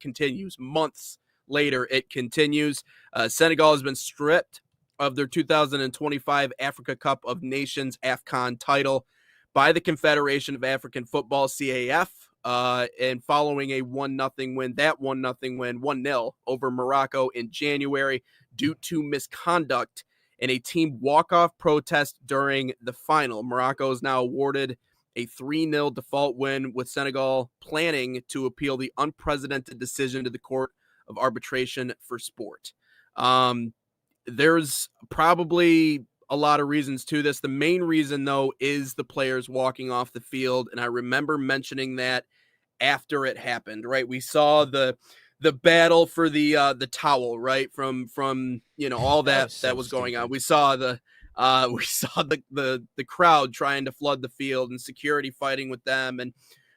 continues. Months later, it continues. Senegal has been stripped of their 2025 Africa Cup of Nations AFCON title by the Confederation of African Football, CAF, and following a 1-0 win, 1-0 over Morocco in January due to misconduct in a team walk-off protest during the final. Morocco is now awarded a 3-0 default win, with Senegal planning to appeal the unprecedented decision to the Court of Arbitration for Sport. There's probably a lot of reasons to this. The main reason, though, is the players walking off the field, and I remember mentioning that after it happened, right? We saw the battle for the towel, right? From all that was going on. We saw the crowd trying to flood the field and security fighting with them, and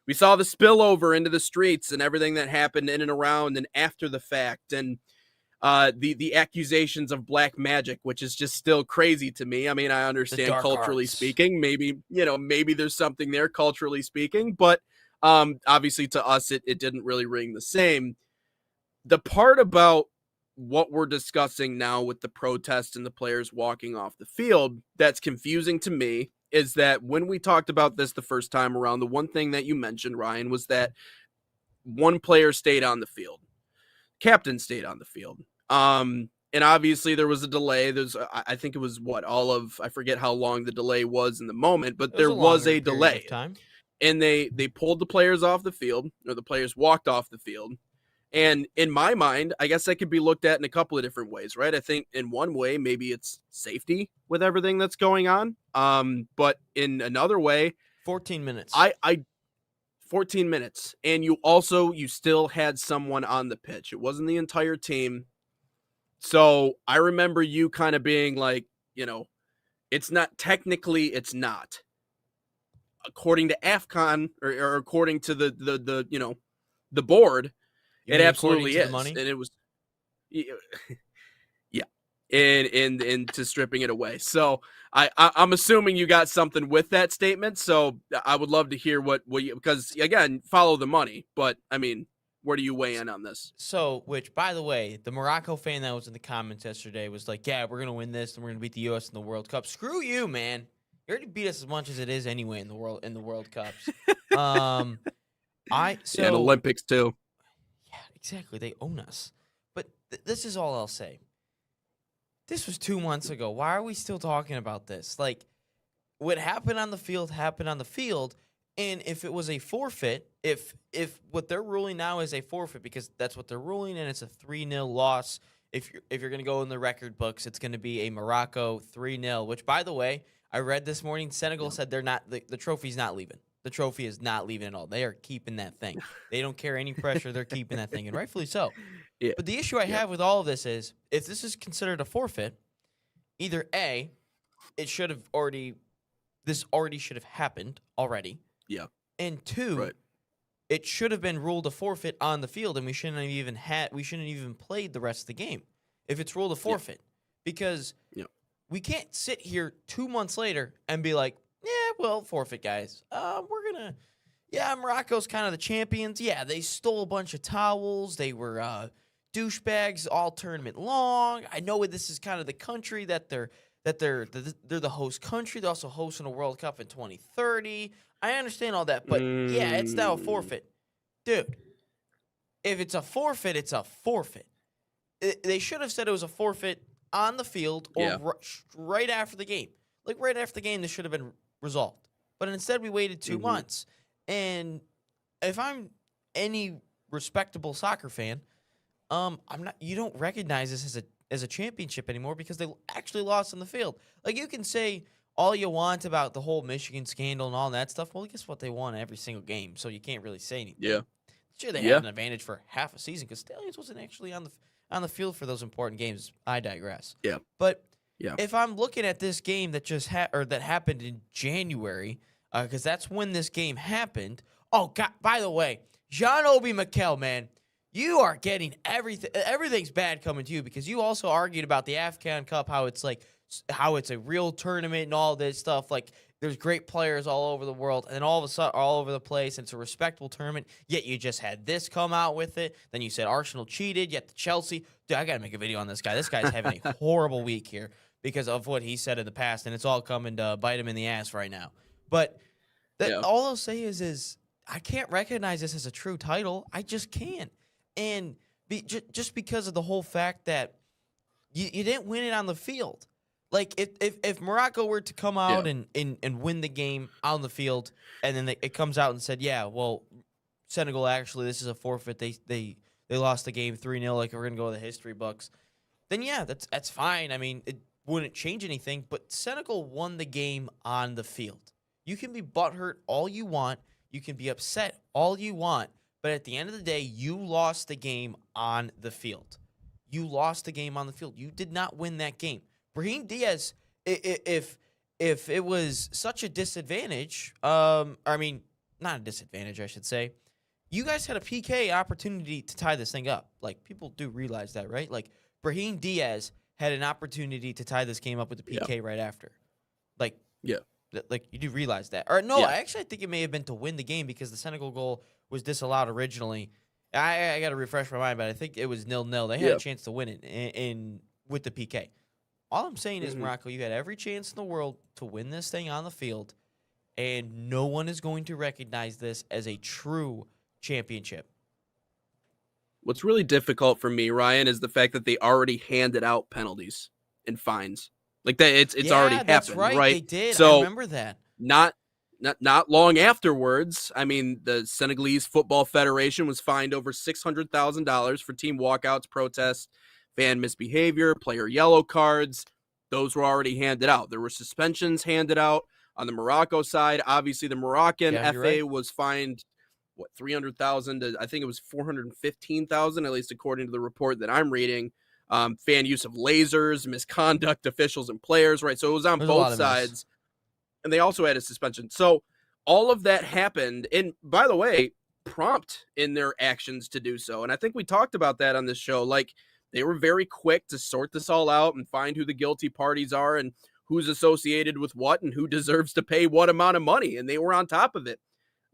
we saw the spillover into the streets and everything that happened in and around and after the fact, and the accusations of black magic, which is just still crazy to me. I mean, I understand culturally speaking, maybe there's something there culturally speaking, but obviously to us, it didn't really ring the same. The part about what we're discussing now with the protest and the players walking off the field that's confusing to me is that when we talked about this the first time around, the one thing that you mentioned, Ryan, was that one player stayed on the field. Captain stayed on the field. And obviously there was a delay. I think it was I forget how long the delay was in the moment, but there was a delay. And they pulled the players off the field, or the players walked off the field. And in my mind, I guess that could be looked at in a couple of different ways, right? I think in one way, maybe it's safety with everything that's going on. But in another way, 14 minutes. 14 minutes. And you still had someone on the pitch. It wasn't the entire team. So I remember you kind of being like, it's not. According to AFCON or according to the board, it absolutely is. Money? And it was, yeah. And to stripping it away. So I'm assuming you got something with that statement. So I would love to hear what you, because again, follow the money. But I mean, where do you weigh in on this? So, which, by the way, the Morocco fan that was in the comments yesterday was like, yeah, we're going to win this and we're going to beat the U.S. in the World Cup. Screw you, man. You already beat us as much as it is anyway in the World Cups. And Olympics too. Yeah, exactly. They own us. But this is all I'll say. This was 2 months ago. Why are we still talking about this? Like, what happened on the field happened on the field. And if it was a forfeit, if what they're ruling now is a forfeit, because that's what they're ruling, and it's a 3-0 loss, if you're going to go in the record books, it's going to be a Morocco 3-0, which, by the way, I read this morning, Senegal said they're not the trophy's not leaving. The trophy is not leaving at all. They are keeping that thing. They don't care any pressure. They're keeping that thing, and rightfully so. Yeah. But the issue I have with all of this is, if this is considered a forfeit, either A, this already should have happened already. Yeah. And two, it should have been ruled a forfeit on the field, and we shouldn't have even played the rest of the game if it's ruled a forfeit. Because we can't sit here 2 months later and be like, forfeit, guys. Morocco's kind of the champions. Yeah, they stole a bunch of towels. They were douchebags all tournament long. I know this is kind of the country that they're the host country. They're also hosting a World Cup in 2030. I understand all that, but it's now a forfeit. Dude, if it's a forfeit, it's a forfeit. They should have said it was a forfeit on the field or right after the game. Like, right after the game, this should have been resolved. But instead, we waited 2 months. And if I'm any respectable soccer fan, you don't recognize this as a championship anymore because they actually lost on the field. Like, you can say all you want about the whole Michigan scandal and all that stuff. Well, guess what? They won every single game, so you can't really say anything. Yeah. Sure, they had an advantage for half a season because Stallions wasn't actually on the field for those important games. I digress. Yeah. But if I'm looking at this game that that happened in January, because that's when this game happened. Oh God! By the way, Jean-Obi Mikel, man, you are getting everything. Everything's bad coming to you because you also argued about the AFCON Cup, how it's like, how it's a real tournament and all this stuff. Like, there's great players all over the world, and then all of a sudden, all over the place, and it's a respectable tournament. Yet you just had this come out with it. Then you said Arsenal cheated. Yet the Chelsea. Dude, I gotta make a video on this guy. This guy's having a horrible week here because of what he said in the past, and it's all coming to bite him in the ass right now. But all I'll say is I can't recognize this as a true title. I just can't. And just because of the whole fact that you didn't win it on the field. Like, if Morocco were to come out and win the game on the field, and then it comes out and said, yeah, well, Senegal, actually, this is a forfeit. They lost the game 3-0, like we're going to go to the history books. Then, yeah, that's fine. I mean, it wouldn't change anything, but Senegal won the game on the field. You can be butthurt all you want. You can be upset all you want. But at the end of the day, you lost the game on the field. You lost the game on the field. You did not win that game. Brahim Diaz, if it was such a disadvantage, I mean, not a disadvantage, I should say, you guys had a PK opportunity to tie this thing up. Like, people do realize that, right? Like, Brahim Diaz had an opportunity to tie this game up with the PK right after. Like, like, you do realize that. Or no, I think it may have been to win the game because the Senegal goal was disallowed originally. I got to refresh my mind, but I think it was 0-0. They had a chance to win it in with the PK. All I'm saying is, Morocco, you had every chance in the world to win this thing on the field, and no one is going to recognize this as a true championship. What's really difficult for me, Ryan, is the fact that they already handed out penalties and fines. Like that, it's already happened, that's right? They did. So I remember that. Not long afterwards, I mean, the Senegalese Football Federation was fined over $600,000 for team walkouts, protests, fan misbehavior, player yellow cards. Those were already handed out. There were suspensions handed out on the Morocco side. Obviously, the Moroccan FA was fined, what, 300,000? I think it was 415,000, at least according to the report that I'm reading. Fan use of lasers, misconduct, officials and players, right? So it was on both sides. And they also had a suspension. So all of that happened. And by the way, prompt in their actions to do so. And I think we talked about that on this show. Like, they were very quick to sort this all out and find who the guilty parties are and who's associated with what and who deserves to pay what amount of money. And they were on top of it.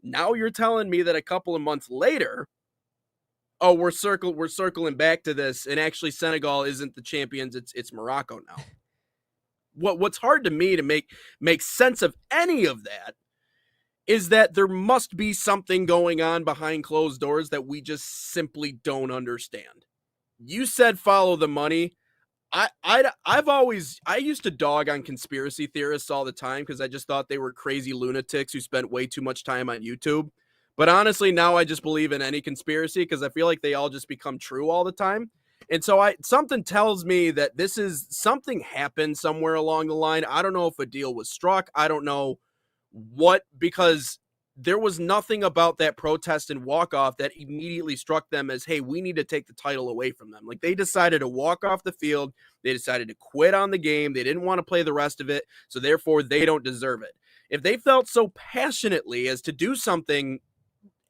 Now you're telling me that a couple of months later, oh, we're circling back to this, and actually Senegal isn't the champions, it's Morocco now. What's hard to me to make sense of any of that is that there must be something going on behind closed doors that we just simply don't understand. You said follow the money. I used to dog on conspiracy theorists all the time because I just thought they were crazy lunatics who spent way too much time on YouTube. But honestly, now I just believe in any conspiracy because I feel like they all just become true all the time. And so something tells me that this is something happened somewhere along the line. I don't know if a deal was struck. I don't know what, because there was nothing about that protest and walk-off that immediately struck them as, hey, we need to take the title away from them. Like, they decided to walk off the field. They decided to quit on the game. They didn't want to play the rest of it, so therefore they don't deserve it. If they felt so passionately as to do something,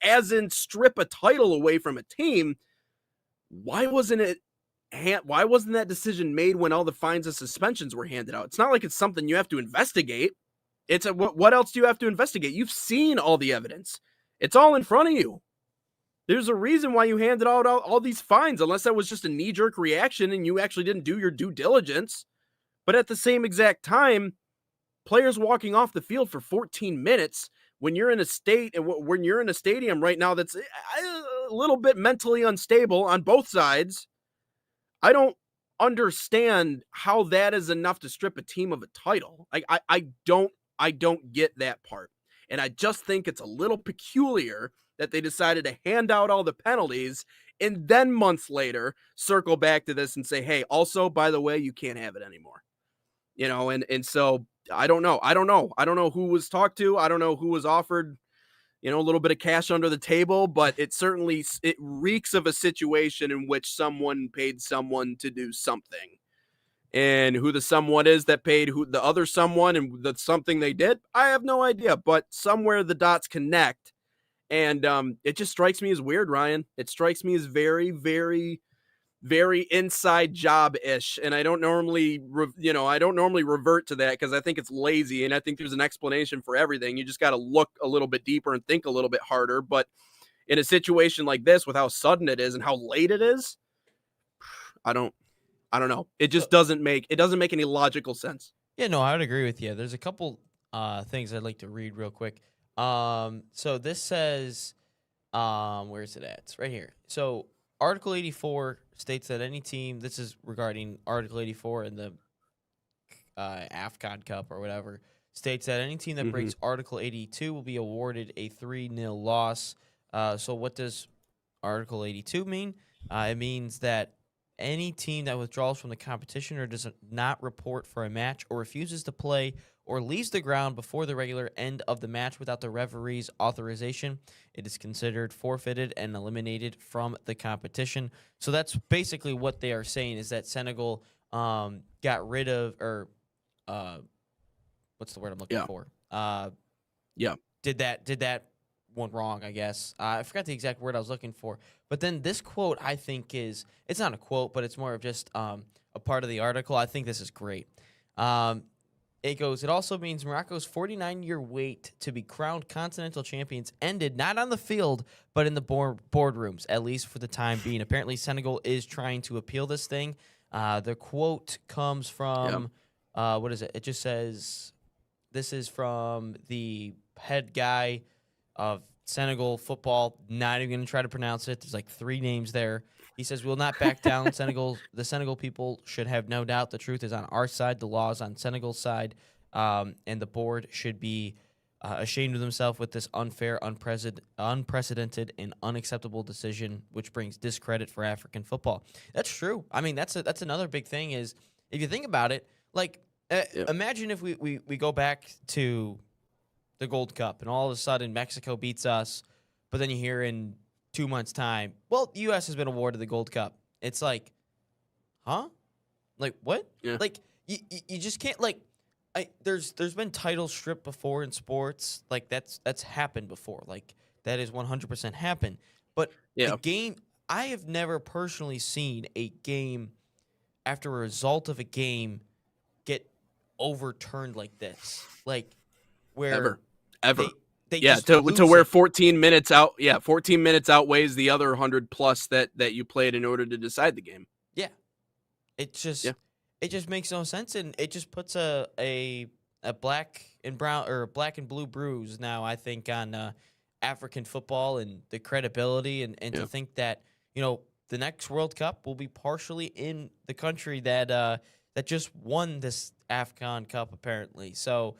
as in strip a title away from a team, why wasn't that decision made when all the fines and suspensions were handed out? It's not like it's something you have to investigate. What else do you have to investigate? You've seen all the evidence. It's all in front of you. There's a reason why you handed out all these fines, unless that was just a knee-jerk reaction and you actually didn't do your due diligence. But at the same exact time, players walking off the field for 14 minutes when you're in a stadium right now that's a little bit mentally unstable on both sides, I don't understand how that is enough to strip a team of a title. I don't get that part. And I just think it's a little peculiar that they decided to hand out all the penalties and then months later circle back to this and say, hey, also, by the way, you can't have it anymore. You know, and so I don't know. I don't know who was talked to. I don't know who was offered, a little bit of cash under the table, but it reeks of a situation in which someone paid someone to do something. And who the someone is that paid who the other someone and the something they did, I have no idea. But somewhere the dots connect. And it just strikes me as weird, Ryan. It strikes me as very, very, very inside job-ish, and I don't normally, I don't normally revert to that because I think it's lazy, and I think there's an explanation for everything. You just got to look a little bit deeper and think a little bit harder. But in a situation like this, with how sudden it is and how late it is, I don't, I don't know. It just doesn't make any logical sense. Yeah, no, I would agree with you. There's a couple things I'd like to read real quick. So this says, where is it at? It's right here. So Article 84 states that any team, this is regarding Article 84 in the AFCON Cup or whatever, states that any team that breaks Article 82 will be awarded a 3-0 loss. So what does Article 82 mean? It means that any team that withdraws from the competition or does not report for a match or refuses to play or leaves the ground before the regular end of the match without the referee's authorization, it is considered forfeited and eliminated from the competition. So that's basically what they are saying, is that Senegal got rid of, or what's the word I'm looking for? Did that one wrong, I guess. I forgot the exact word I was looking for. But then this quote, I think, it's not a quote, but it's more of just a part of the article. I think this is great. It goes, it also means Morocco's 49-year wait to be crowned continental champions ended not on the field, but in the boardrooms, at least for the time being. Apparently, Senegal is trying to appeal this thing. The quote comes from, what is it? It just says, this is from the head guy of Senegal football. Not even going to try to pronounce it. There's like 3 names there. He says, "We'll not back down. The Senegal people should have no doubt the truth is on our side. The law is on Senegal's side. And the board should be ashamed of themselves with this unfair, unprecedented, and unacceptable decision, which brings discredit for African football." That's true. I mean, that's another big thing is, if you think about it, like, imagine if we go back to the Gold Cup and all of a sudden Mexico beats us, but then you hear in 2 months' time, well, the U.S. has been awarded the Gold Cup. It's like, huh? Like, what? Yeah. Like, you just can't, like, there's been titles stripped before in sports. Like, that's happened before. Like, that is 100% happened. But a game, I have never personally seen a game after a result of a game get overturned like this. Like, where ever. They to where 14 minutes outweighs the other 100 plus that you played in order to decide the game. Yeah. It just makes no sense, and it just puts a black and brown or black and blue bruise now, I think, on African football and the credibility, and to think that, the next World Cup will be partially in the country that just won this AFCON Cup, apparently. So